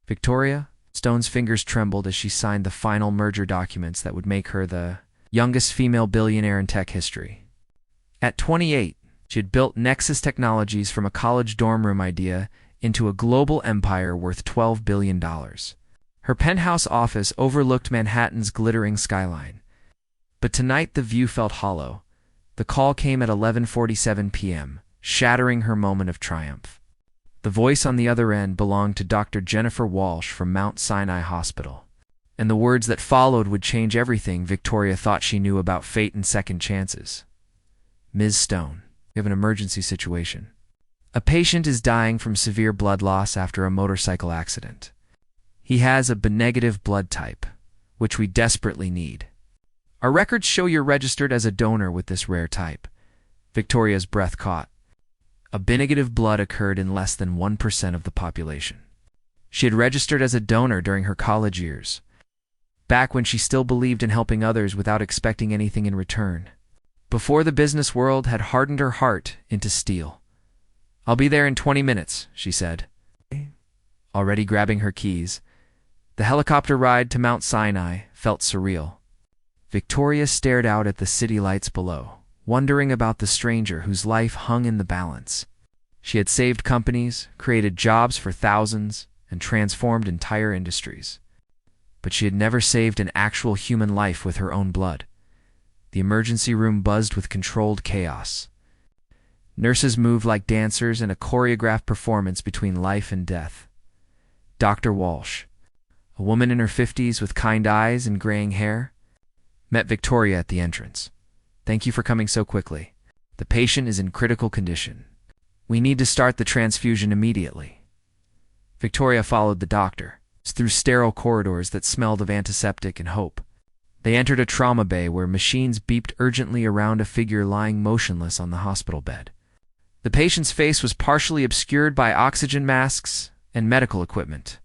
Victoria? Stone's fingers trembled as she signed the final merger documents that would make her the youngest female billionaire in tech history. At 28, she had built Nexus Technologies from a college dorm room idea into a global empire worth $12 billion. Her penthouse office overlooked Manhattan's glittering skyline. But tonight the view felt hollow. The call came at 11:47 p.m., shattering her moment of triumph. The voice on the other end belonged to Dr. Jennifer Walsh from Mount Sinai Hospital. And the words that followed would change everything Victoria thought she knew about fate and second chances. Ms. Stone, we have an emergency situation. A patient is dying from severe blood loss after a motorcycle accident. He has a B-negative blood type, which we desperately need. Our records show you're registered as a donor with this rare type. Victoria's breath caught. A B-negative blood occurred in less than 1% of the population. She had registered as a donor during her college years, back when she still believed in helping others without expecting anything in return, before the business world had hardened her heart into steel. "I'll be there in 20 minutes, she said, already grabbing her keys. The helicopter ride to Mount Sinai felt surreal. Victoria stared out at the city lights below, wondering about the stranger whose life hung in the balance. She had saved companies, created jobs for thousands, and transformed entire industries. But she had never saved an actual human life with her own blood. The emergency room buzzed with controlled chaos. Nurses moved like dancers in a choreographed performance between life and death. Dr. Walsh, a woman in her 50s with kind eyes and graying hair, met Victoria at the entrance. "Thank you for coming so quickly. The patient is in critical condition. We need to start the transfusion immediately." Victoria followed the doctor through sterile corridors that smelled of antiseptic and hope. They entered a trauma bay where machines beeped urgently around a figure lying motionless on the hospital bed. The patient's face was partially obscured by oxygen masks and medical equipment,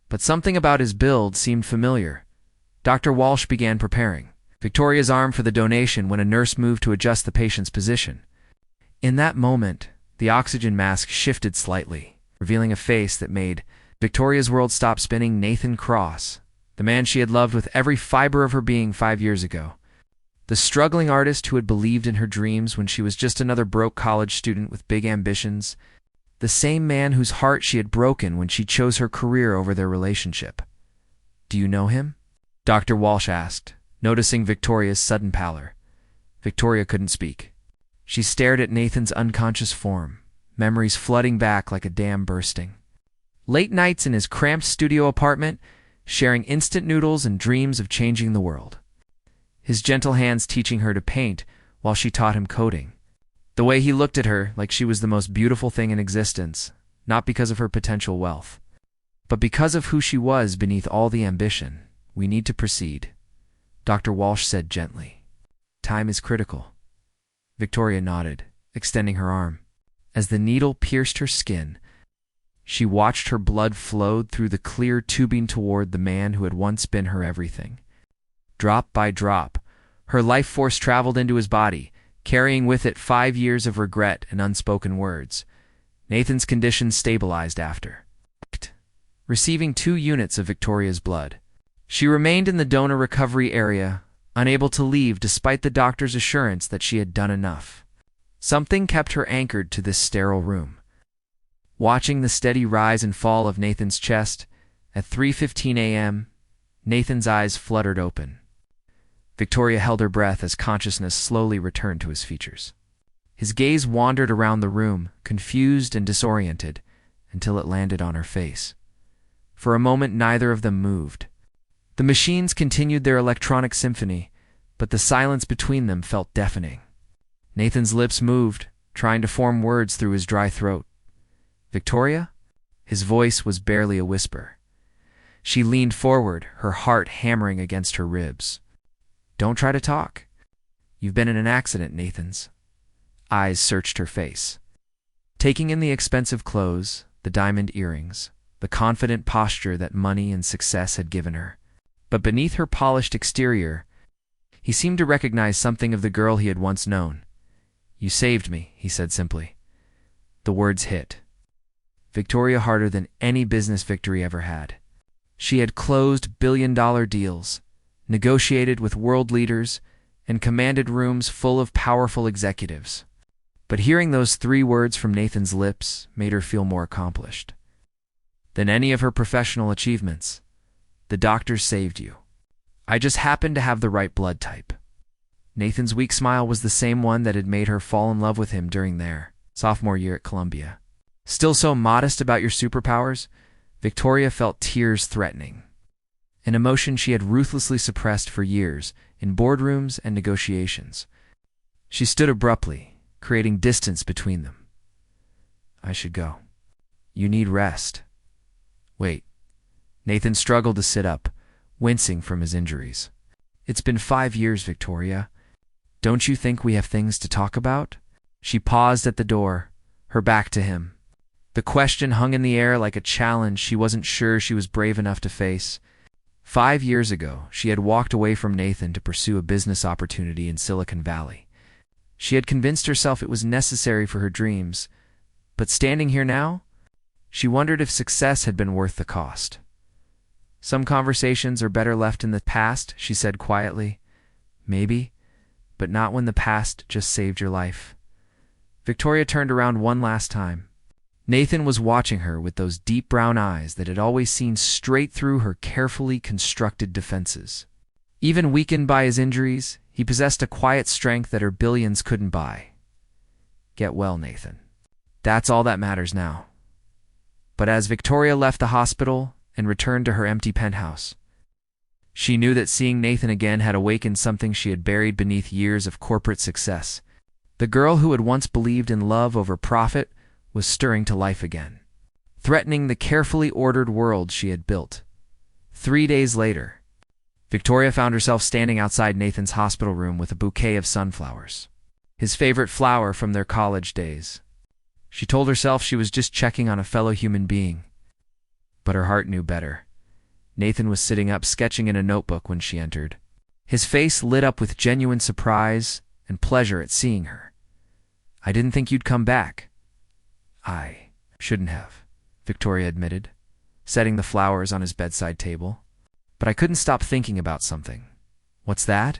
but something about his build seemed familiar. Dr. Walsh began preparing Victoria's arm for the donation when a nurse moved to adjust the patient's position. In that moment, the oxygen mask shifted slightly, revealing a face that made Victoria's world stop spinning. Nathan Cross, the man she had loved with every fiber of her being 5 years ago. The struggling artist who had believed in her dreams when she was just another broke college student with big ambitions. The same man whose heart she had broken when she chose her career over their relationship. "Do you know him?" Dr. Walsh asked, noticing Victoria's sudden pallor. Victoria couldn't speak. She stared at Nathan's unconscious form, memories flooding back like a dam bursting. Late nights in his cramped studio apartment, sharing instant noodles and dreams of changing the world. His gentle hands teaching her to paint while she taught him coding. The way he looked at her like she was the most beautiful thing in existence, not because of her potential wealth, but because of who she was beneath all the ambition. "We need to proceed," Dr. Walsh said gently. "Time is critical." Victoria nodded, extending her arm. As the needle pierced her skin, she watched her blood flowed through the clear tubing toward the man who had once been her everything. Drop by drop, her life force traveled into his body, carrying with it 5 years of regret and unspoken words. Nathan's condition stabilized after receiving 2 units of Victoria's blood. She remained in the donor recovery area, unable to leave despite the doctor's assurance that she had done enough. Something kept her anchored to this sterile room. Watching the steady rise and fall of Nathan's chest, at 3:15 a.m., Nathan's eyes fluttered open. Victoria held her breath as consciousness slowly returned to his features. His gaze wandered around the room, confused and disoriented, until it landed on her face. For a moment, neither of them moved. The machines continued their electronic symphony, but the silence between them felt deafening. Nathan's lips moved, trying to form words through his dry throat. "Victoria?" His voice was barely a whisper. She leaned forward, her heart hammering against her ribs. "Don't try to talk. You've been in an accident," Nathan's eyes searched her face. Taking in the expensive clothes, the diamond earrings, the confident posture that money and success had given her. But beneath her polished exterior, he seemed to recognize something of the girl he had once known. "You saved me," he said simply. The words hit Victoria harder than any business victory ever had. She had closed billion-dollar deals, negotiated with world leaders, and commanded rooms full of powerful executives. But hearing those 3 words from Nathan's lips made her feel more accomplished than any of her professional achievements. The doctors saved you. I just happened to have the right blood type. Nathan's weak smile was the same one that had made her fall in love with him during their sophomore year at Columbia. Still so modest about your superpowers, Victoria felt tears threatening, an emotion she had ruthlessly suppressed for years in boardrooms and negotiations. She stood abruptly, creating distance between them. I should go. You need rest. Wait. Nathan struggled to sit up, wincing from his injuries. It's been 5 years, Victoria. Don't you think we have things to talk about? She paused at the door, her back to him. The question hung in the air like a challenge she wasn't sure she was brave enough to face. 5 years ago, she had walked away from Nathan to pursue a business opportunity in Silicon Valley. She had convinced herself it was necessary for her dreams, but standing here now, she wondered if success had been worth the cost. Some conversations are better left in the past, she said quietly. Maybe, but not when the past just saved your life. Victoria turned around one last time. Nathan was watching her with those deep brown eyes that had always seen straight through her carefully constructed defenses. Even weakened by his injuries, he possessed a quiet strength that her billions couldn't buy. Get well, Nathan. That's all that matters now. But as Victoria left the hospital and returned to her empty penthouse, she knew that seeing Nathan again had awakened something she had buried beneath years of corporate success. The girl who had once believed in love over profit was stirring to life again, threatening the carefully ordered world she had built. 3 days later, Victoria found herself standing outside Nathan's hospital room with a bouquet of sunflowers, his favorite flower from their college days. She told herself she was just checking on a fellow human being, but her heart knew better. Nathan was sitting up sketching in a notebook when she entered. His face lit up with genuine surprise and pleasure at seeing her. I didn't think you'd come back. I shouldn't have, Victoria admitted, setting the flowers on his bedside table. But I couldn't stop thinking about something. What's that?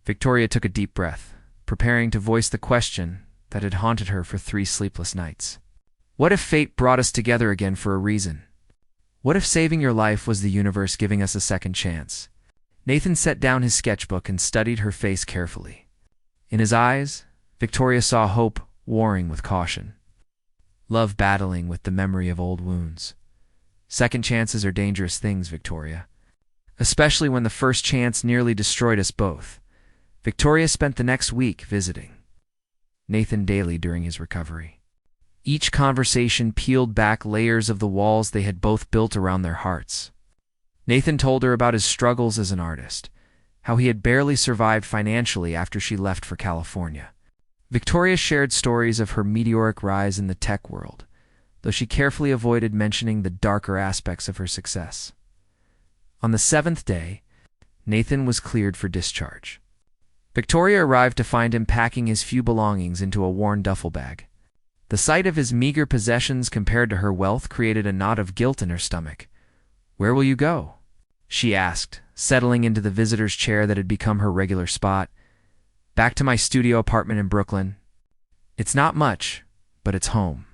Victoria took a deep breath, preparing to voice the question that had haunted her for 3 sleepless nights. What if fate brought us together again for a reason? What if saving your life was the universe giving us a second chance? Nathan set down his sketchbook and studied her face carefully. In his eyes, Victoria saw hope warring with caution, love battling with the memory of old wounds. Second chances are dangerous things, Victoria, especially when the first chance nearly destroyed us both. Victoria spent the next week visiting Nathan daily during his recovery. Each conversation peeled back layers of the walls they had both built around their hearts. Nathan told her about his struggles as an artist, how he had barely survived financially after she left for California. Victoria shared stories of her meteoric rise in the tech world, though she carefully avoided mentioning the darker aspects of her success. On the 7th day, Nathan was cleared for discharge. Victoria arrived to find him packing his few belongings into a worn duffel bag. The sight of his meager possessions compared to her wealth created a knot of guilt in her stomach. Where will you go? She asked, settling into the visitor's chair that had become her regular spot. Back to my studio apartment in Brooklyn. It's not much, but it's home.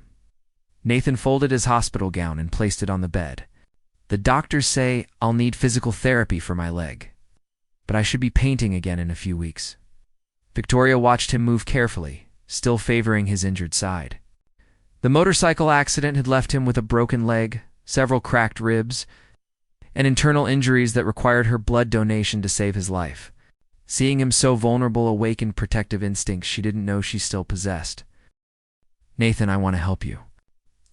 Nathan folded his hospital gown and placed it on the bed. The doctors say I'll need physical therapy for my leg, but I should be painting again in a few weeks. Victoria watched him move carefully, still favoring his injured side. The motorcycle accident had left him with a broken leg, several cracked ribs, and internal injuries that required her blood donation to save his life. Seeing him so vulnerable awakened protective instincts she didn't know she still possessed. Nathan, I want to help you.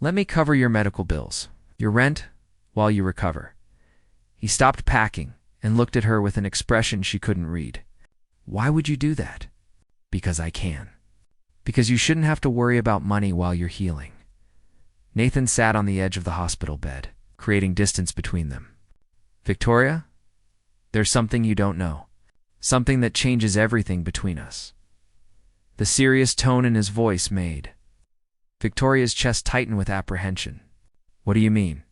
Let me cover your medical bills, your rent, while you recover. He stopped packing and looked at her with an expression she couldn't read. Why would you do that? Because I can. Because you shouldn't have to worry about money while you're healing. Nathan sat on the edge of the hospital bed, creating distance between them. Victoria, there's something you don't know. Something that changes everything between us. The serious tone in his voice made Victoria's chest tighten with apprehension. What do you mean?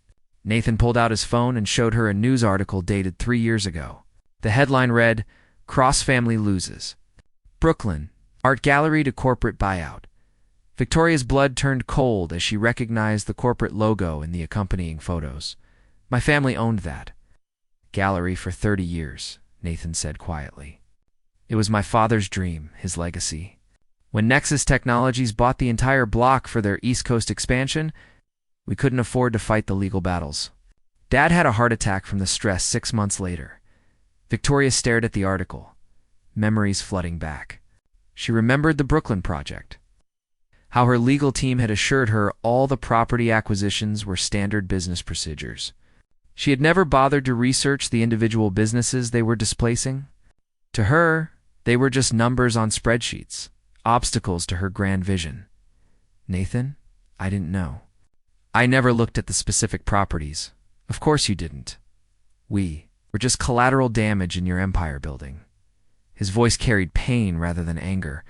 Nathan pulled out his phone and showed her a news article dated 3 years ago. The headline read, "Cross Family Loses. Brooklyn, Art Gallery to Corporate Buyout." Victoria's blood turned cold as she recognized the corporate logo in the accompanying photos. "My family owned that gallery for 30 years, Nathan said quietly. "It was my father's dream, his legacy. When Nexus Technologies bought the entire block for their East Coast expansion, we couldn't afford to fight the legal battles. Dad had a heart attack from the stress 6 months later." Victoria stared at the article, memories flooding back. She remembered the Brooklyn project, how her legal team had assured her all the property acquisitions were standard business procedures. She had never bothered to research the individual businesses they were displacing. To her, they were just numbers on spreadsheets, obstacles to her grand vision. "Nathan, I didn't know. I never looked at the specific properties. Of course you didn't. We were just collateral damage in your empire building." His voice carried pain rather than anger,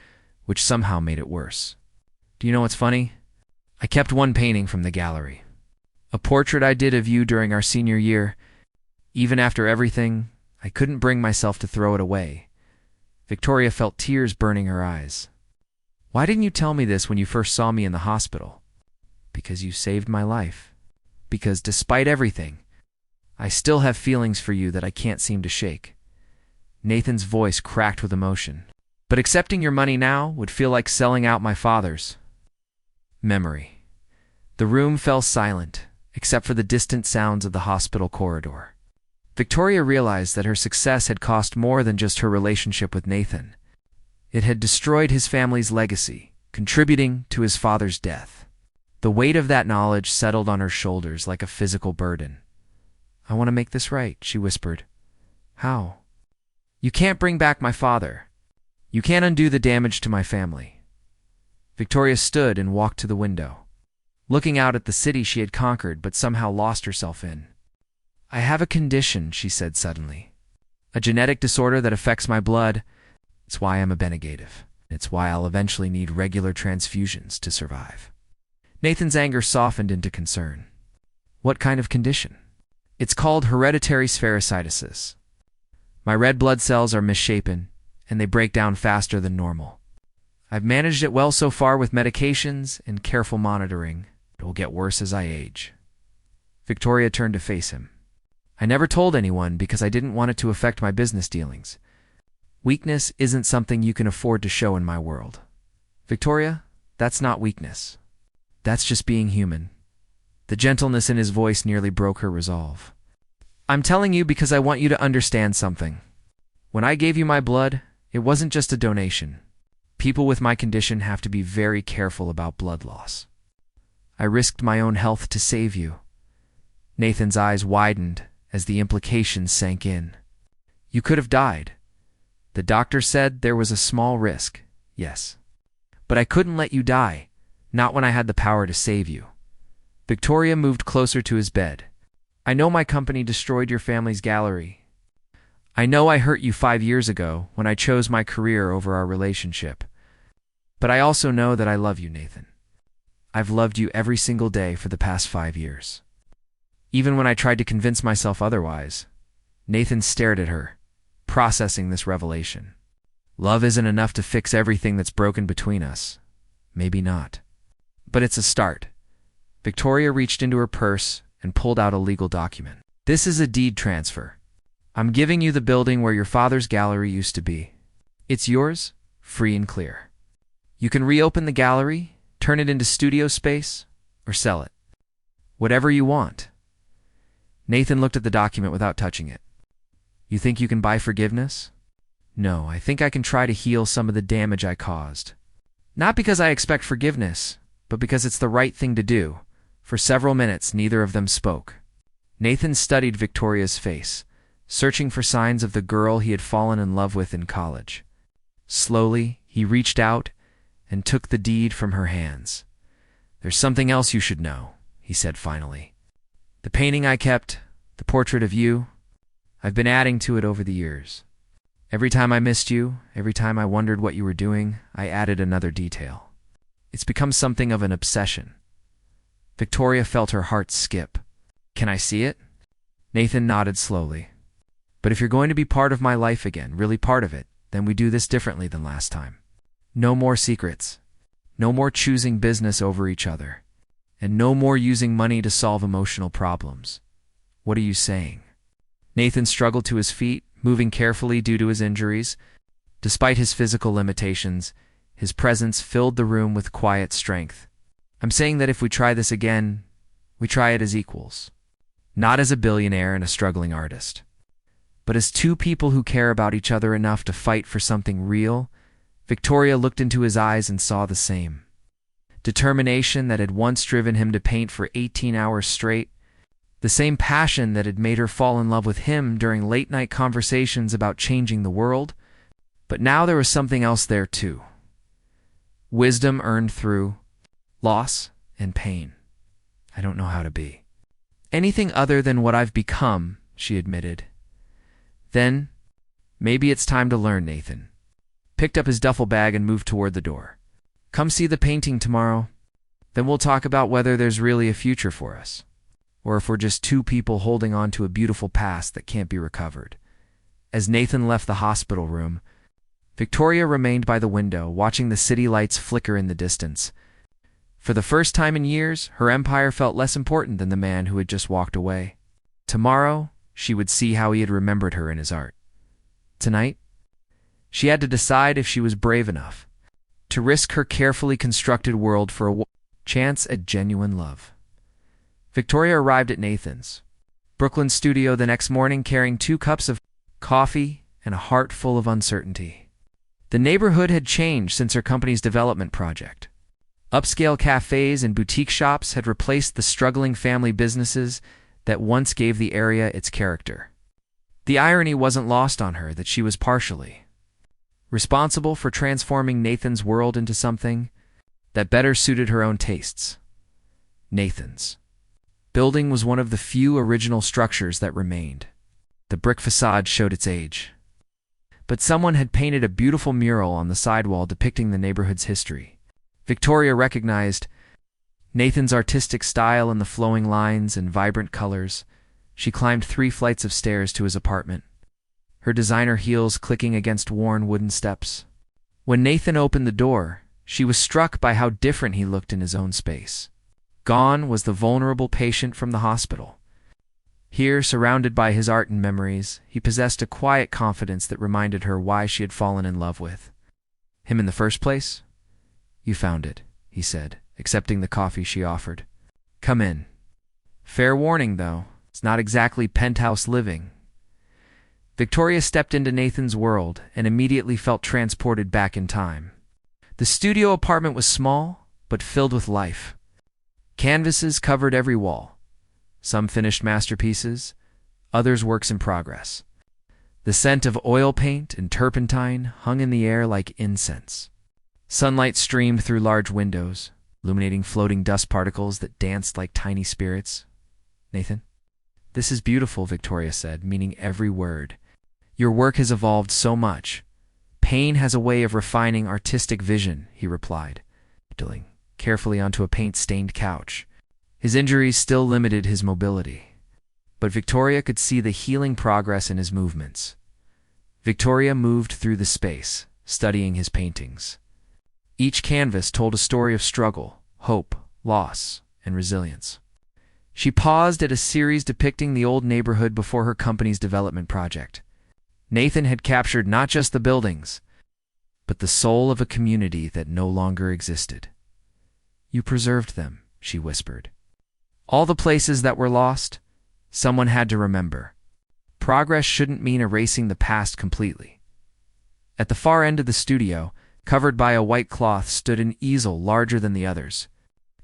which somehow made it worse. "Do you know what's funny? I kept one painting from the gallery. A portrait I did of you during our senior year. Even after everything, I couldn't bring myself to throw it away." Victoria felt tears burning her eyes. "Why didn't you tell me this when you first saw me in the hospital?" "Because you saved my life. Because despite everything, I still have feelings for you that I can't seem to shake." Nathan's voice cracked with emotion. "But accepting your money now would feel like selling out my father's memory." The room fell silent, except for the distant sounds of the hospital corridor. Victoria realized that her success had cost more than just her relationship with Nathan. It had destroyed his family's legacy, contributing to his father's death. The weight of that knowledge settled on her shoulders like a physical burden. "I want to make this right," she whispered. "How?" "You can't bring back my father. You can't undo the damage to my family." Victoria stood and walked to the window, looking out at the city she had conquered but somehow lost herself in. "I have a condition," she said suddenly. "A genetic disorder that affects my blood. It's why I'm a negative. It's why I'll eventually need regular transfusions to survive." Nathan's anger softened into concern. "What kind of condition?" "It's called hereditary spherocytosis. My red blood cells are misshapen, and they break down faster than normal. I've managed it well so far with medications and careful monitoring. It will get worse as I age." Victoria turned to face him. "I never told anyone because I didn't want it to affect my business dealings. Weakness isn't something you can afford to show in my world." "Victoria, that's not weakness. That's just being human." The gentleness in his voice nearly broke her resolve. "I'm telling you because I want you to understand something. When I gave you my blood, it wasn't just a donation. People with my condition have to be very careful about blood loss. I risked my own health to save you." Nathan's eyes widened as the implications sank in. "You could have died. The doctor said there was a small risk, yes. But I couldn't let you die, not when I had the power to save you." Victoria moved closer to his bed. "I know my company destroyed your family's gallery. I know I hurt you 5 years ago when I chose my career over our relationship. But I also know that I love you, Nathan. I've loved you every single day for the past 5 years. Even when I tried to convince myself otherwise." Nathan stared at her, processing this revelation. "Love isn't enough to fix everything that's broken between us. Maybe not. But it's a start." Victoria reached into her purse and pulled out a legal document. "This is a deed transfer. I'm giving you the building where your father's gallery used to be. It's yours, free and clear. You can reopen the gallery, turn it into studio space, or sell it. Whatever you want." Nathan looked at the document without touching it. "You think you can buy forgiveness?" "No, I think I can try to heal some of the damage I caused. Not because I expect forgiveness, but because it's the right thing to do." For several minutes, neither of them spoke. Nathan studied Victoria's face, searching for signs of the girl he had fallen in love with in college. Slowly, he reached out and took the deed from her hands. "There's something else you should know," he said finally. "The painting I kept, the portrait of you, I've been adding to it over the years. Every time I missed you, every time I wondered what you were doing, I added another detail. It's become something of an obsession." Victoria felt her heart skip. Can I see it? Nathan nodded slowly. But if you're going to be part of my life again, really part of it, then we do this differently than last time. No more secrets. No more choosing business over each other. And no more using money to solve emotional problems. What are you saying? Nathan struggled to his feet, moving carefully due to his injuries. Despite his physical limitations, his presence filled the room with quiet strength. I'm saying that if we try this again, we try it as equals. Not as a billionaire and a struggling artist, but as two people who care about each other enough to fight for something real. Victoria looked into his eyes and saw the same determination that had once driven him to paint for 18 hours straight, the same passion that had made her fall in love with him during late-night conversations about changing the world. But now there was something else there too. Wisdom earned through loss and pain. I don't know how to be anything other than what I've become, she admitted. Then, maybe it's time to learn, Nathan picked up his duffel bag and moved toward the door. Come see the painting tomorrow. Then we'll talk about whether there's really a future for us, or if we're just two people holding on to a beautiful past that can't be recovered. As Nathan left the hospital room, Victoria remained by the window, watching the city lights flicker in the distance. For the first time in years, her empire felt less important than the man who had just walked away. Tomorrow, she would see how he had remembered her in his art. Tonight, she had to decide if she was brave enough to risk her carefully constructed world for a chance at genuine love. Victoria arrived at Nathan's Brooklyn studio the next morning carrying 2 cups of coffee and a heart full of uncertainty. The neighborhood had changed since her company's development project. Upscale cafes and boutique shops had replaced the struggling family businesses that once gave the area its character. The irony wasn't lost on her that she was partially responsible for transforming Nathan's world into something that better suited her own tastes. Nathan's building was one of the few original structures that remained. The brick facade showed its age, but someone had painted a beautiful mural on the sidewall depicting the neighborhood's history. Victoria recognized Nathan's artistic style in the flowing lines and vibrant colors. She climbed 3 flights of stairs to his apartment, her designer heels clicking against worn wooden steps. When Nathan opened the door, she was struck by how different he looked in his own space. Gone was the vulnerable patient from the hospital. Here, surrounded by his art and memories, he possessed a quiet confidence that reminded her why she had fallen in love with him in the first place. You found it, he said, accepting the coffee she offered. Come in. Fair warning, though, it's not exactly penthouse living. Victoria stepped into Nathan's world and immediately felt transported back in time. The studio apartment was small, but filled with life. Canvases covered every wall. Some finished masterpieces, others works in progress. The scent of oil paint and turpentine hung in the air like incense. Sunlight streamed through large windows, illuminating floating dust particles that danced like tiny spirits. Nathan? This is beautiful, Victoria said, meaning every word. Your work has evolved so much. Pain has a way of refining artistic vision, he replied, settling carefully onto a paint-stained couch. His injuries still limited his mobility, but Victoria could see the healing progress in his movements. Victoria moved through the space, studying his paintings. Each canvas told a story of struggle, hope, loss, and resilience. She paused at a series depicting the old neighborhood before her company's development project. Nathan had captured not just the buildings, but the soul of a community that no longer existed. You preserved them, she whispered. All the places that were lost, someone had to remember. Progress shouldn't mean erasing the past completely. At the far end of the studio, covered by a white cloth, stood an easel larger than the others.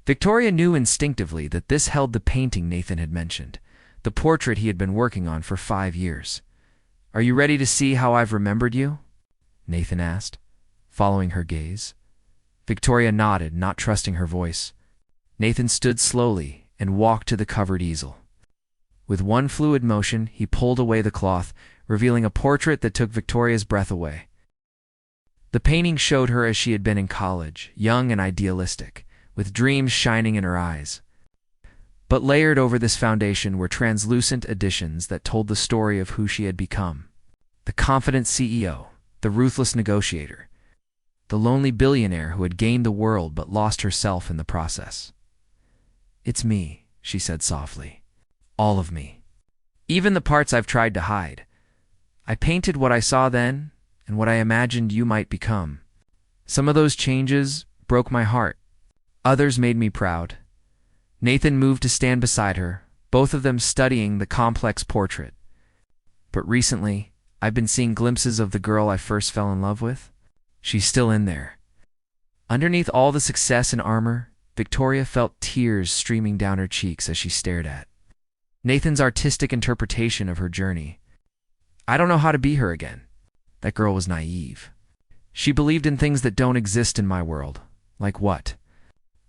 Victoria knew instinctively that this held the painting Nathan had mentioned, the portrait he had been working on for 5 years. Are you ready to see how I've remembered you? Nathan asked, following her gaze. Victoria nodded, not trusting her voice. Nathan stood slowly and walked to the covered easel. With one fluid motion, he pulled away the cloth, revealing a portrait that took Victoria's breath away. The painting showed her as she had been in college, young and idealistic, with dreams shining in her eyes. But layered over this foundation were translucent additions that told the story of who she had become. The confident CEO, the ruthless negotiator, the lonely billionaire who had gained the world but lost herself in the process. "It's me," she said softly. "All of me. Even the parts I've tried to hide. I painted what I saw then and what I imagined you might become. Some of those changes broke my heart. Others made me proud." Nathan moved to stand beside her, both of them studying the complex portrait. "But recently, I've been seeing glimpses of the girl I first fell in love with. She's still in there." Underneath all the success and armor, Victoria felt tears streaming down her cheeks as she stared at Nathan's artistic interpretation of her journey. "I don't know how to be her again." That girl was naive. She believed in things that don't exist in my world. Like what?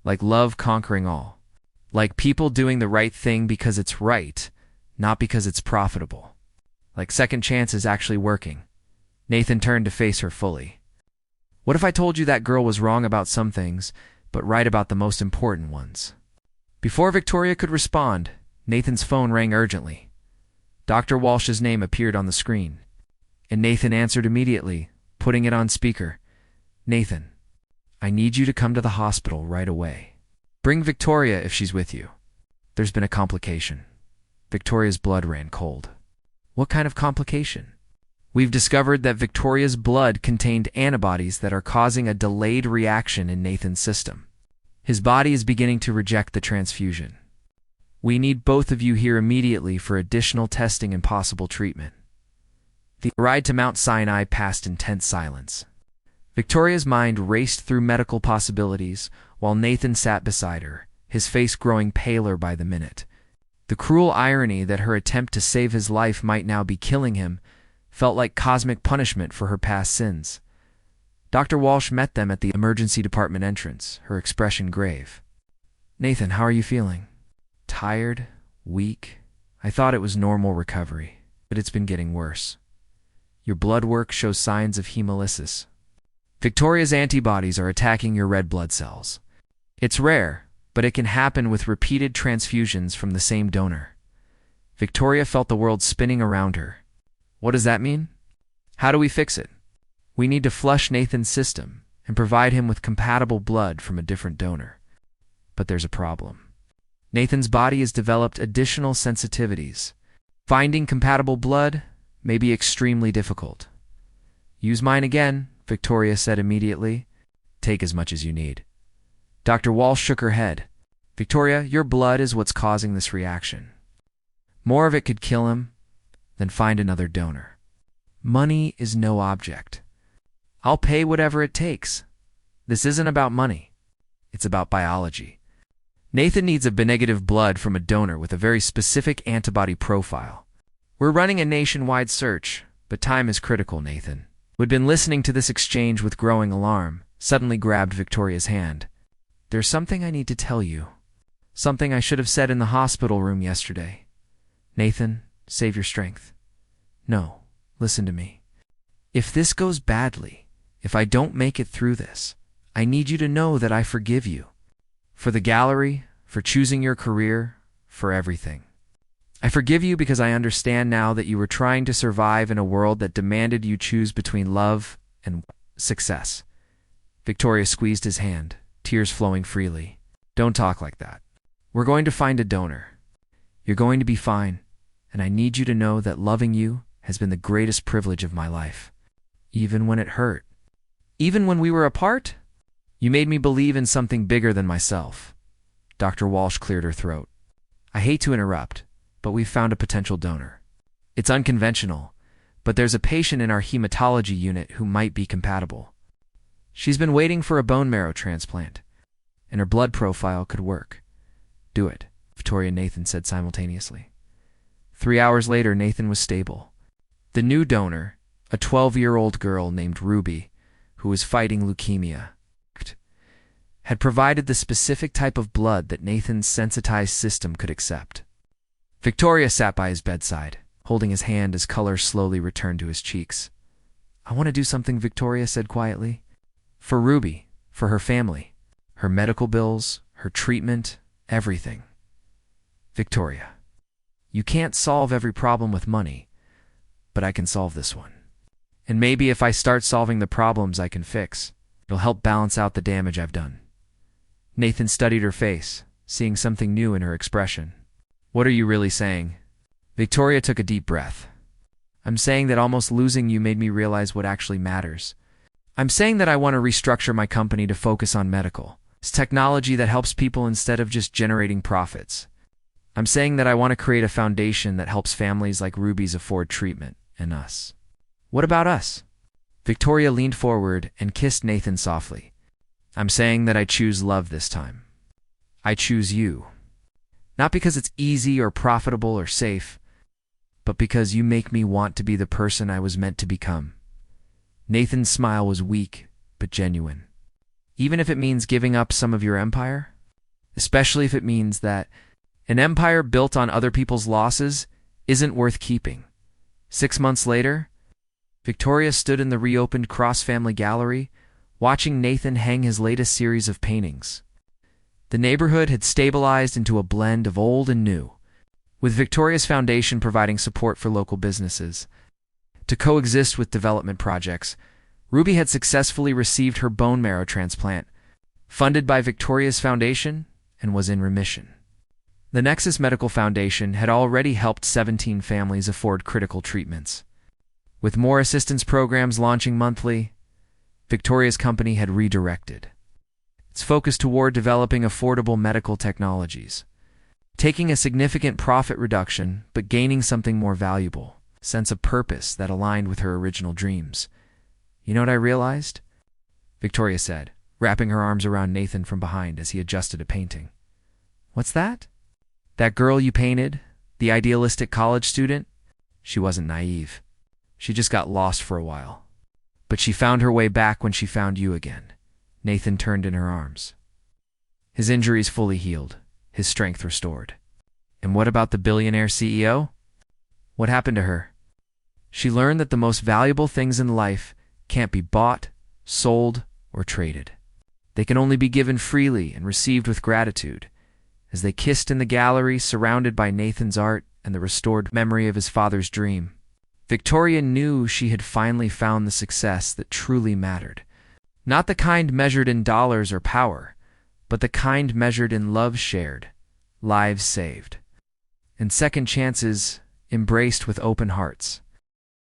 Like love conquering all. Like people doing the right thing because it's right, not because it's profitable. Like second chances actually working. Nathan turned to face her fully. "What if I told you that girl was wrong about some things, but right about the most important ones?" Before Victoria could respond, Nathan's phone rang urgently. Dr. Walsh's name appeared on the screen, and Nathan answered immediately, putting it on speaker. "Nathan, I need you to come to the hospital right away. Bring Victoria if she's with you. There's been a complication." Victoria's blood ran cold. "What kind of complication?" "We've discovered that Victoria's blood contained antibodies that are causing a delayed reaction in Nathan's system. His body is beginning to reject the transfusion. We need both of you here immediately for additional testing and possible treatment." The ride to Mount Sinai passed in tense silence. Victoria's mind raced through medical possibilities while Nathan sat beside her, his face growing paler by the minute. The cruel irony that her attempt to save his life might now be killing him felt like cosmic punishment for her past sins. Dr. Walsh met them at the emergency department entrance, her expression grave. "Nathan, how are you feeling?" "Tired, weak. I thought it was normal recovery, but it's been getting worse. Your blood work shows signs of hemolysis. Victoria's antibodies are attacking your red blood cells. It's rare, but it can happen with repeated transfusions from the same donor." Victoria felt the world spinning around her. "What does that mean? How do we fix it?" "We need to flush Nathan's system and provide him with compatible blood from a different donor. But there's a problem. Nathan's body has developed additional sensitivities. Finding compatible blood may be extremely difficult." "Use mine again," Victoria said immediately. "Take as much as you need." Dr. Walsh shook her head. "Victoria, your blood is what's causing this reaction. More of it could kill him, then find another donor. Money is no object. I'll pay whatever it takes. This isn't about money. It's about biology. Nathan needs a B-negative blood from a donor with a very specific antibody profile. We're running a nationwide search, but time is critical." Nathan, who had been listening to this exchange with growing alarm, suddenly grabbed Victoria's hand. "There's something I need to tell you. Something I should have said in the hospital room yesterday. Nathan, save your strength. No, listen to me. If this goes badly, if I don't make it through this, I need you to know that I forgive you. For the gallery, for choosing your career, for everything. I forgive you because I understand now that you were trying to survive in a world that demanded you choose between love and success." Victoria squeezed his hand, tears flowing freely. "Don't talk like that. We're going to find a donor. You're going to be fine, and I need you to know that loving you has been the greatest privilege of my life. Even when it hurt. Even when we were apart? You made me believe in something bigger than myself." Dr. Walsh cleared her throat. "I hate to interrupt, but we've found a potential donor. It's unconventional, but there's a patient in our hematology unit who might be compatible. She's been waiting for a bone marrow transplant, and her blood profile could work." "Do it," Victoria and Nathan said simultaneously. 3 hours later, Nathan was stable. The new donor, a 12-year-old girl named Ruby, who was fighting leukemia, had provided the specific type of blood that Nathan's sensitized system could accept. Victoria sat by his bedside, holding his hand as color slowly returned to his cheeks. "I want to do something," Victoria said quietly. "For Ruby, for her family, her medical bills, her treatment, everything. Victoria, you can't solve every problem with money, but I can solve this one. And maybe if I start solving the problems I can fix, it'll help balance out the damage I've done. Nathan studied her face, seeing something new in her expression. What are you really saying? Victoria took a deep breath. I'm saying that almost losing you made me realize what actually matters. I'm saying that I want to restructure my company to focus on medical. It's technology that helps people instead of just generating profits. I'm saying that I want to create a foundation that helps families like Ruby's afford treatment, and us. What about us? Victoria leaned forward and kissed Nathan softly. I'm saying that I choose love this time. I choose you. Not because it's easy or profitable or safe, but because you make me want to be the person I was meant to become. Nathan's smile was weak, but genuine. Even if it means giving up some of your empire? Especially if it means that an empire built on other people's losses isn't worth keeping. 6 months later, Victoria stood in the reopened cross-family gallery, watching Nathan hang his latest series of paintings. The neighborhood had stabilized into a blend of old and new, with Victoria's foundation providing support for local businesses. To coexist with development projects, Ruby had successfully received her bone marrow transplant, funded by Victoria's foundation, and was in remission. The Nexus Medical Foundation had already helped 17 families afford critical treatments. With more assistance programs launching monthly, Victoria's company had redirected its focus toward developing affordable medical technologies, taking a significant profit reduction but gaining something more valuable, a sense of purpose that aligned with her original dreams. You know what I realized? Victoria said, wrapping her arms around Nathan from behind as he adjusted a painting. What's that? That girl you painted, the idealistic college student? She wasn't naive. She just got lost for a while. But she found her way back when she found you again. Nathan turned in her arms. His injuries fully healed, his strength restored. And what about the billionaire CEO? What happened to her? She learned that the most valuable things in life can't be bought, sold, or traded. They can only be given freely and received with gratitude. As they kissed in the gallery, surrounded by Nathan's art and the restored memory of his father's dream, Victoria knew she had finally found the success that truly mattered. Not the kind measured in dollars or power, but the kind measured in love shared, lives saved, and second chances embraced with open hearts.